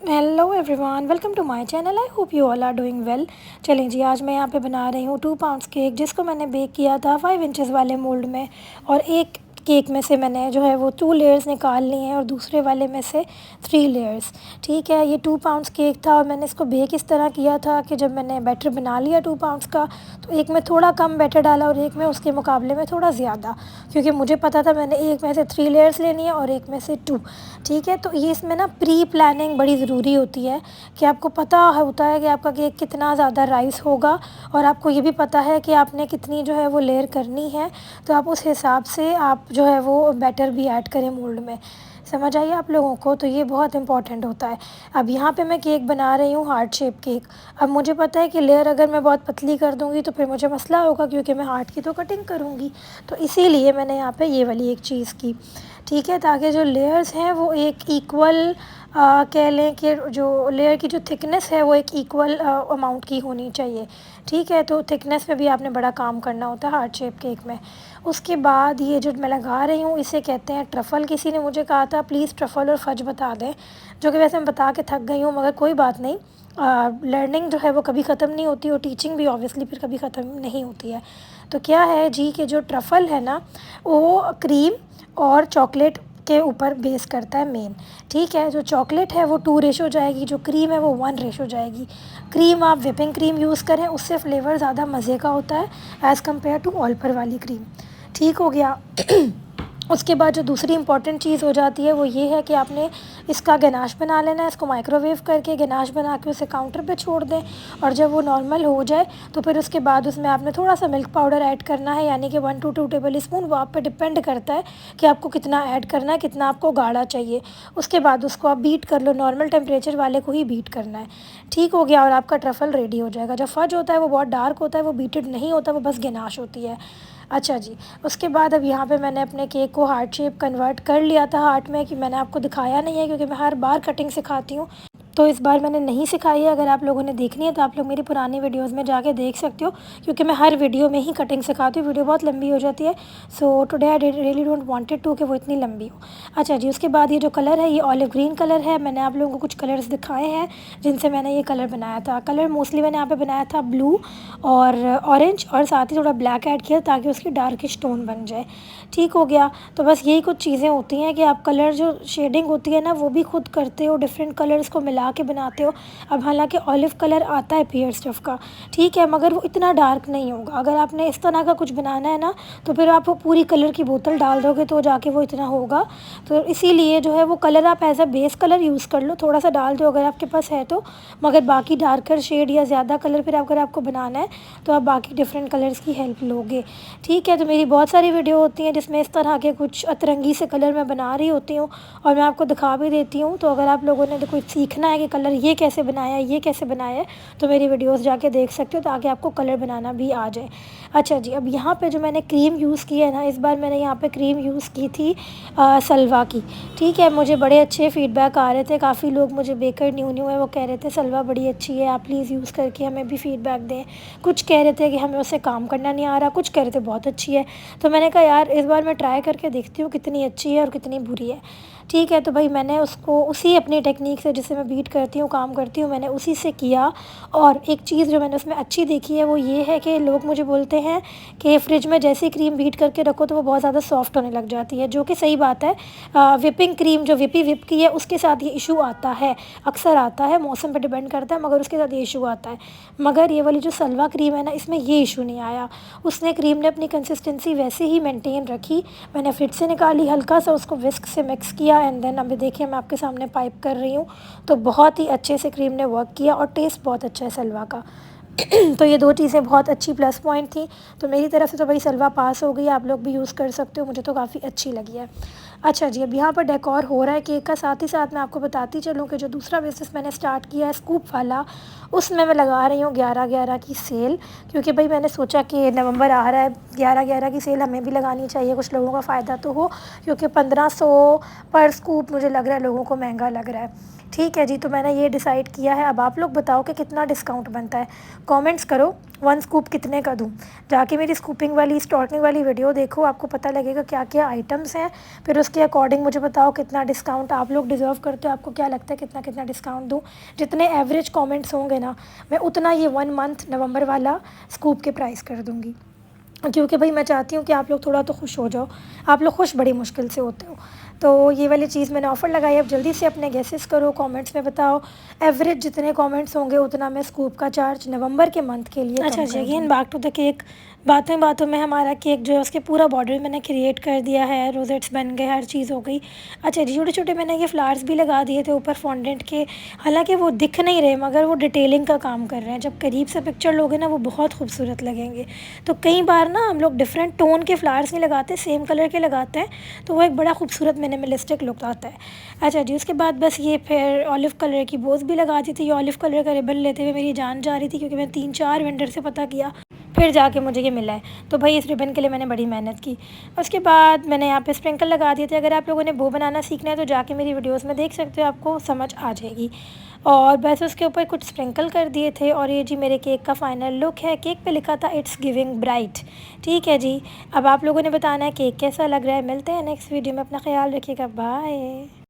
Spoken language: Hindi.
Hello everyone, welcome to my channel. I hope you all are doing well. चलें जी, आज मैं यहाँ पे बना रही हूँ 2 पाउंड्स केक, जिसको मैंने बेक किया था 5 इंचेस वाले मोल्ड में। और एक केक में से मैंने जो है वो 2 लेयर्स निकाल ली हैं और दूसरे वाले में से 3 लेयर्स। ठीक है, ये 2 पाउंड्स केक था और मैंने इसको बेक इस तरह किया था कि जब मैंने बैटर बना लिया 2 पाउंड्स का, तो एक में थोड़ा कम बैटर डाला और एक में उसके मुकाबले में थोड़ा ज़्यादा, क्योंकि मुझे पता था मैंने एक में से 3 लेयर्स लेनी है और एक में से 2। ठीक है, तो ये इसमें ना प्री प्लानिंग बड़ी ज़रूरी होती है कि आपको पता होता है कि आपका केक कितना ज़्यादा राइस होगा, और आपको ये भी पता है कि आपने कितनी जो है वो लेयर करनी है। तो आप उस हिसाब से आप जो है वो बैटर भी ऐड करें मोल्ड में। समझ आइए आप लोगों को, तो ये बहुत इंपॉर्टेंट होता है। अब यहाँ पे मैं केक बना रही हूँ हार्ट शेप केक। अब मुझे पता है कि लेयर अगर मैं बहुत पतली कर दूँगी तो फिर मुझे मसला होगा, क्योंकि मैं हार्ट की तो कटिंग करूँगी। तो इसीलिए मैंने यहाँ पे ये वाली एक चीज़ की। ठीक है, ताकि जो लेयर्स हैं वो एक इक्वल कह लें कि जो लेयर की जो थिकनेस है वो एक इक्वल अमाउंट की होनी चाहिए। ठीक है, तो थिकनेस में भी आपने बड़ा काम करना होता है हार्ट शेप केक में। उसके बाद ये जो मैं लगा रही हूँ इसे कहते हैं ट्रफ़ल। किसी ने मुझे कहा था प्लीज़ ट्रफ़ल और फज बता दें, जो कि वैसे मैं बता के थक गई हूँ, मगर कोई बात नहीं। लर्निंग जो है वो कभी ख़त्म नहीं होती और टीचिंग भी ऑब्वियसली फिर कभी ख़त्म नहीं होती है। तो क्या है जी कि जो ट्रफ़ल है ना, वो क्रीम और चॉकलेट के ऊपर बेस करता है मेन। ठीक है, जो चॉकलेट है वो 2 रेशो जाएगी, जो क्रीम है वो 1 रेशो जाएगी। क्रीम आप व्हिपिंग क्रीम यूज़ करें, उससे फ्लेवर ज़्यादा मज़े का होता है एज़ कम्पेयर टू ऑल पर वाली क्रीम। ठीक हो गया। उसके बाद जो दूसरी इंपॉर्टेंट चीज़ हो जाती है वो ये है कि आपने इसका गनाश बना लेना है। इसको माइक्रोवेव करके गनाश बना के उसे काउंटर पे छोड़ दें, और जब वो नॉर्मल हो जाए तो फिर उसके बाद उसमें आपने थोड़ा सा मिल्क पाउडर ऐड करना है, यानी कि 1 to 2 टेबल स्पून। वो आप पे डिपेंड करता है कि आपको कितना ऐड करना है, कितना आपको गाढ़ा चाहिए। उसके बाद उसको आप बीट कर लो, नॉर्मल टेम्परेचर वाले को ही बीट करना है। ठीक हो गया, और आपका ट्रफ़ल रेडी हो जाएगा। जब फज होता है वो बहुत डार्क होता है, वो बीटेड नहीं होता, वो बस गनाश होती है। अच्छा जी, उसके बाद अब यहाँ पे मैंने अपने केक को हार्ट शेप कन्वर्ट कर लिया था हार्ट में, कि मैंने आपको दिखाया नहीं है क्योंकि मैं हर बार कटिंग सिखाती हूँ, तो इस बार मैंने नहीं सिखाई है। अगर आप लोगों ने देखनी है तो आप लोग मेरी पुरानी वीडियोस में जाके देख सकते हो, क्योंकि मैं हर वीडियो में ही कटिंग सिखाती हूँ। वीडियो बहुत लंबी हो जाती है, so today I really don't wanted to कि वो इतनी लंबी हो। अच्छा जी, उसके बाद ये जो कलर है ये ऑलिव ग्रीन कलर है। मैंने आप लोगों को कुछ कलर्स दिखाए हैं जिनसे मैंने ये कलर बनाया था। कलर मोस्टली मैंने यहाँ पर बनाया था ब्लू और ऑरेंज, और साथ ही थोड़ा ब्लैक ऐड किया ताकि उसकी डार्किश टोन बन जाए। ठीक हो गया, तो बस यही कुछ चीज़ें होती हैं कि आप कलर जो शेडिंग होती है ना वो भी खुद करते हो, डिफरेंट कलर्स को मिला के बनाते हो। अब हालांकि ऑलिव कलर आता है पियर स्टफ का, ठीक है, मगर वो इतना डार्क नहीं होगा। अगर आपने इस तरह का कुछ बनाना है ना, तो फिर आप वो पूरी कलर की बोतल डाल दोगे तो जाके वो इतना होगा। तो इसीलिए जो है वो कलर आप as a base colour use कर लो, थोड़ा सा डाल दो अगर आपके पास है तो। मगर बाकी डार्कर शेड या ज़्यादा कलर फिर अगर आपको बनाना है तो आप बाकी डिफरेंट कलर्स की हेल्प लोगे। ठीक है, तो मेरी बहुत सारी वीडियो होती हैं जिसमें इस तरह के कुछ अतरंगी से कलर मैं बना रही होती हूँ और मैं आपको दिखा भी देती हूँ। तो अगर आप लोगों ने कुछ सीखना है कि कलर ये कैसे बनाया है, ये कैसे बनाया है, तो मेरी वीडियोस जाके देख सकते हो ताकि आपको कलर बनाना भी आ जाए। अच्छा जी, अब यहाँ पे जो मैंने क्रीम यूज़ की है ना, इस बार मैंने यहाँ पे क्रीम यूज़ की थी सलवा की। ठीक है, मुझे बड़े अच्छे फ़ीडबैक आ रहे थे। काफ़ी लोग मुझे बेकर न्यू है वो कह रहे थे सलवा बड़ी अच्छी है, आप प्लीज़ यूज़ करके हमें भी फ़ीडबैक दें। कुछ कह रहे थे कि हमें उससे काम करना नहीं आ रहा, कुछ कह रहे थे बहुत अच्छी है। तो मैंने कहा यार इस बार मैं ट्राई करके देखती हूँ कितनी अच्छी है और कितनी बुरी है। ठीक है, तो भाई मैंने उसको उसी अपनी टेक्निक से, जिससे मैं बीट करती हूँ, काम करती हूँ, मैंने उसी से किया। और एक चीज़ जो मैंने उसमें अच्छी देखी है वो ये है कि लोग मुझे बोलते हैं कि फ्रिज में जैसे क्रीम बीट करके रखो तो वो बहुत ज़्यादा सॉफ्ट होने लग जाती है, जो कि सही बात है। व्हिपिंग क्रीम जो विप की है उसके साथ ये इशू आता है, अक्सर आता है, मौसम पर डिपेंड करता है, मगर उसके साथ ये इशू आता है। मगर ये वाली जो सलवा क्रीम है ना, इसमें ये इशू नहीं आया। उसने क्रीम ने अपनी कंसिस्टेंसी वैसे ही मेंटेन रखी। मैंने फ्रिज से निकाली, हल्का सा उसको विस्क से मिक्स किया, एंड देन अभी देखिए मैं आपके सामने पाइप कर रही हूँ। तो बहुत ही अच्छे से क्रीम ने वर्क किया और टेस्ट बहुत अच्छा है सलवा का। तो ये 2 चीज़ें बहुत अच्छी प्लस पॉइंट थी। तो मेरी तरफ से तो भाई सलवा पास हो गई, आप लोग भी यूज़ कर सकते हो, मुझे तो काफ़ी अच्छी लगी है। अच्छा जी, अब यहाँ पर डेकोर हो रहा है केक का, साथ ही साथ मैं आपको बताती चलूँ कि जो दूसरा बिज़नेस मैंने स्टार्ट किया है स्कूप वाला, उसमें मैं लगा रही हूँ 11/11 की सेल। क्योंकि भाई मैंने सोचा कि नवंबर आ रहा है, 11/11 की सेल हमें भी लगानी चाहिए, कुछ लोगों का फ़ायदा तो हो। क्योंकि 1500 पर स्कूप मुझे लग रहा है लोगों को महंगा लग रहा है। ठीक है जी, तो मैंने ये डिसाइड किया है। अब आप लोग बताओ कि कितना डिस्काउंट बनता है। कमेंट्स करो 1 स्कूप कितने का दूँ। जाके मेरी स्कूपिंग वाली स्टॉर्टनिंग वाली वीडियो देखो, आपको पता लगेगा क्या क्या आइटम्स हैं। फिर उसके अकॉर्डिंग मुझे बताओ कितना डिस्काउंट आप लोग डिज़र्व करते हो। आपको क्या लगता है कितना कितना डिस्काउंट दूँ। जितने एवरेज कमेंट्स होंगे ना, मैं उतना ये 1 मंथ नवंबर वाला स्कूप के प्राइस कर दूँगी। क्योंकि भाई मैं चाहती हूँ कि आप लोग थोड़ा तो खुश हो जाओ। आप लोग खुश बड़ी मुश्किल से होते हो। तो ये वाली चीज़ मैंने ऑफ़र लगाई। अब जल्दी से अपने गेसेस करो, कमेंट्स में बताओ। एवरेज जितने कमेंट्स होंगे उतना मैं स्कूप का चार्ज नवंबर के मंथ के लिए अच्छा जी, again back to the cake. बातों बातों में हमारा केक जो है उसके पूरा बॉर्डर मैंने क्रिएट कर दिया है। रोजेट्स बन गए, हर चीज़ हो गई। अच्छा जी, छोटे छोटे मैंने ये फ्लावर्स भी लगा दिए थे ऊपर फॉन्डेंट के। हालांकि वो दिख नहीं रहे मगर वो डिटेलिंग का काम कर रहे हैं। जब करीब से पिक्चर लोगे ना वो बहुत खूबसूरत लगेंगे। तो कई बार ना हम लोग डिफरेंट टोन के फ्लावर्स नहीं लगाते, सेम कलर के लगाते हैं, तो वो एक बड़ा खूबसूरत मिनिमलिस्टिक लुक आता है। अच्छा जी, उसके बाद बस ये फिर ऑलिव कलर की बोज भी लगा दी थी। ये ऑलिव कलर का रिबन लेते हुए मेरी जान जा रही थी, क्योंकि मैं 3-4 वेंडर से पता किया, फिर जाके मुझे ये मिला है। तो भाई इस रिबन के लिए मैंने बड़ी मेहनत की। उसके बाद मैंने यहाँ पे स्प्रिंकल लगा दिए थे। अगर आप लोगों ने बो बनाना सीखना है तो जाके मेरी वीडियोस में देख सकते हो, आपको समझ आ जाएगी। और बस उसके ऊपर कुछ स्प्रिंकल कर दिए थे। और ये जी मेरे केक का फाइनल लुक है। केक पे लिखा था इट्स गिविंग ब्राइट। ठीक है जी, अब आप लोगों ने बताना है केक कैसा लग रहा है। मिलते हैं नेक्स्ट वीडियो में, अपना ख्याल रखिएगा, बाय।